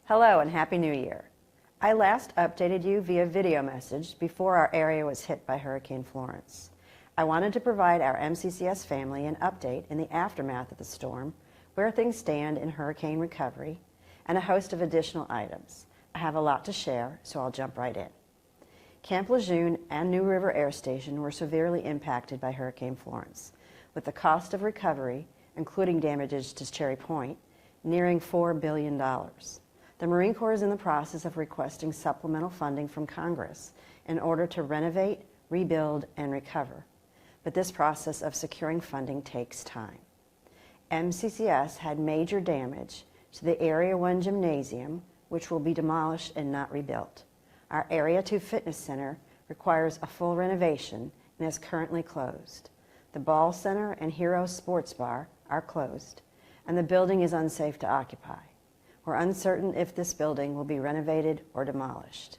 Hello and Happy New Year. I last updated you via video message before our area was hit by Hurricane Florence. I wanted to provide our MCCS family an update in the aftermath of the storm, where things stand in hurricane recovery, and a host of additional items. I have a lot to share, so I'll jump right in. Camp Lejeune and New River Air Station were severely impacted by Hurricane Florence, with the cost of recovery, including damages to Cherry Point, nearing $4 billion. The Marine Corps is in the process of requesting supplemental funding from Congress in order to renovate, rebuild, and recover. But this process of securing funding takes time. MCCS had major damage to the Area 1 gymnasium, which will be demolished and not rebuilt. Our Area 2 fitness center requires a full renovation and is currently closed. The Ball Center and Heroes Sports Bar are closed, and the building is unsafe to occupy. We're uncertain if this building will be renovated or demolished.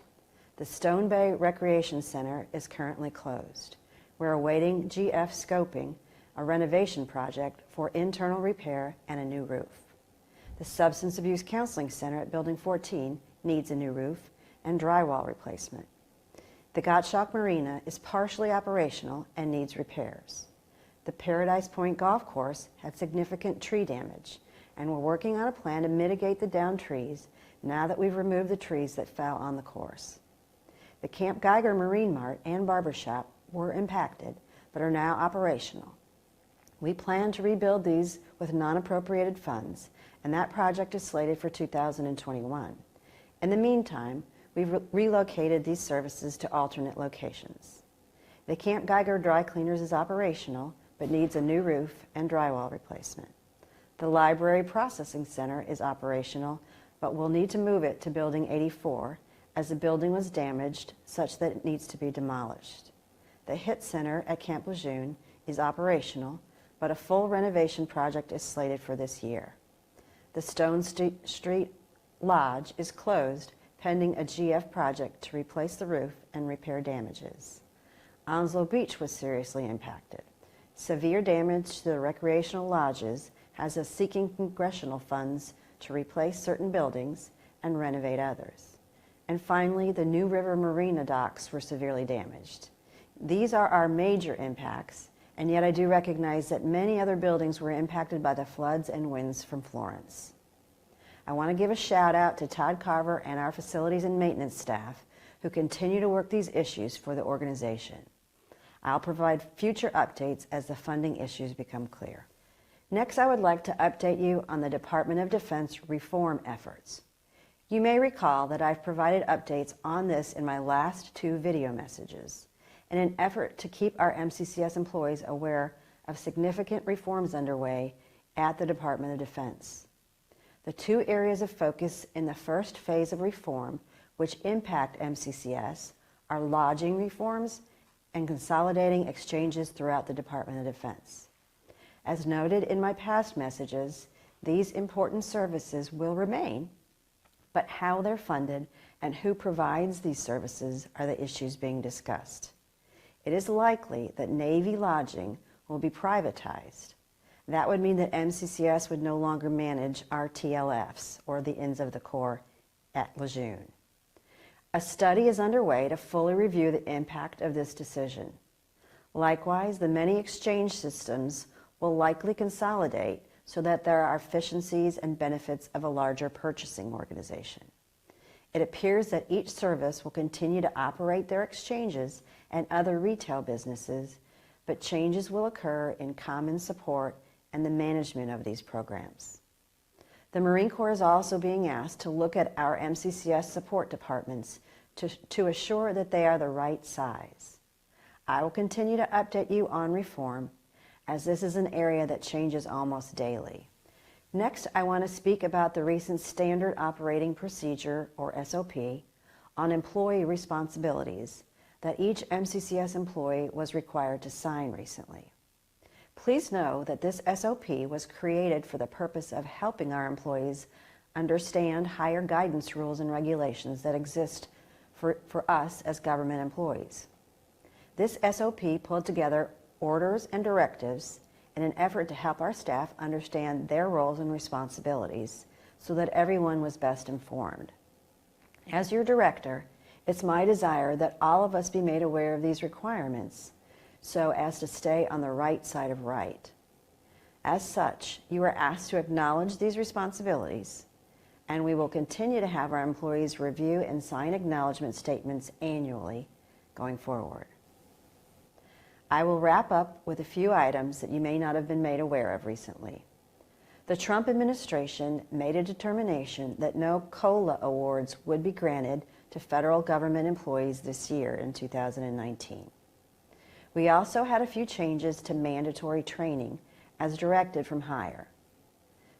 The Stone Bay Recreation Center is currently closed. We're awaiting GF scoping a renovation project for internal repair and a new roof. The Substance Abuse Counseling Center at Building 14 needs a new roof and drywall replacement. The Gottschalk Marina is partially operational and needs repairs. The Paradise Point Golf Course had significant tree damage, and we're working on a plan to mitigate the downed trees now that we've removed the trees that fell on the course. The Camp Geiger Marine Mart and Barbershop were impacted, but are now operational. We plan to rebuild these with non-appropriated funds, and that project is slated for 2021. In the meantime, we've relocated these services to alternate locations. The Camp Geiger Dry Cleaners is operational, but needs a new roof and drywall replacement. The Library Processing Center is operational, but we'll need to move it to Building 84 as the building was damaged such that it needs to be demolished. The HIT Center at Camp Lejeune is operational, but a full renovation project is slated for this year. The Stone Street Lodge is closed pending a GF project to replace the roof and repair damages. Onslow Beach was seriously impacted. Severe damage to the recreational lodges has us seeking congressional funds to replace certain buildings and renovate others. And finally, the New River Marina docks were severely damaged. These are our major impacts, and yet I do recognize that many other buildings were impacted by the floods and winds from Florence. I want to give a shout out to Todd Carver and our facilities and maintenance staff who continue to work these issues for the organization. I'll provide future updates as the funding issues become clear. Next, I would like to update you on the Department of Defense reform efforts. You may recall that I've provided updates on this in my last 2 video messages in an effort to keep our MCCS employees aware of significant reforms underway at the Department of Defense. The 2 areas of focus in the first phase of reform, which impact MCCS, are lodging reforms and consolidating exchanges throughout the Department of Defense. As noted in my past messages, these important services will remain, but how they're funded and who provides these services are the issues being discussed. It is likely that Navy lodging will be privatized. That would mean that MCCS would no longer manage our TLFs, or the Inns of the Corps, at Lejeune. A study is underway to fully review the impact of this decision. Likewise, the many exchange systems will likely consolidate so that there are efficiencies and benefits of a larger purchasing organization. It appears that each service will continue to operate their exchanges and other retail businesses, but changes will occur in common support and the management of these programs. The Marine Corps is also being asked to look at our MCCS support departments to assure that they are the right size. I will continue to update you on reform, as this is an area that changes almost daily. Next, I want to speak about the recent Standard Operating Procedure, or SOP, on employee responsibilities that each MCCS employee was required to sign recently. Please know that this SOP was created for the purpose of helping our employees understand higher guidance rules and regulations that exist for us as government employees. This SOP pulled together orders and directives in an effort to help our staff understand their roles and responsibilities so that everyone was best informed. As your director, it's my desire that all of us be made aware of these requirements so as to stay on the right side of right. As such, you are asked to acknowledge these responsibilities, and we will continue to have our employees review and sign acknowledgement statements annually going forward. I will wrap up with a few items that you may not have been made aware of recently. The Trump administration made a determination that no COLA awards would be granted to federal government employees this year in 2019. We also had a few changes to mandatory training as directed from higher.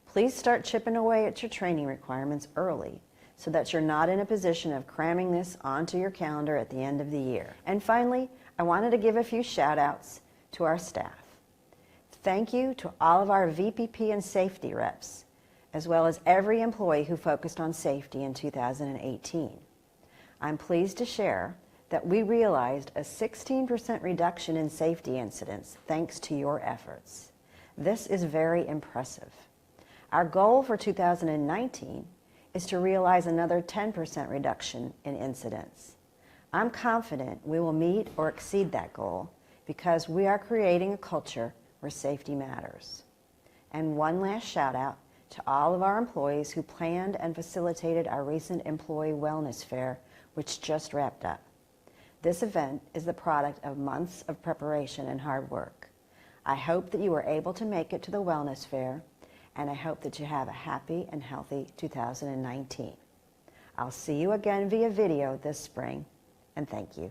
Please start chipping away at your training requirements early so that you're not in a position of cramming this onto your calendar at the end of the year. And finally, I wanted to give a few shout outs to our staff. Thank you to all of our VPP and safety reps, as well as every employee who focused on safety in 2018. I'm pleased to share that we realized a 16% reduction in safety incidents thanks to your efforts. This is very impressive. Our goal for 2019 is to realize another 10% reduction in incidents. I'm confident we will meet or exceed that goal because we are creating a culture where safety matters. And one last shout out to all of our employees who planned and facilitated our recent Employee Wellness Fair, which just wrapped up. This event is the product of months of preparation and hard work. I hope that you were able to make it to the Wellness Fair, and I hope that you have a happy and healthy 2019. I'll see you again via video this spring, and thank you.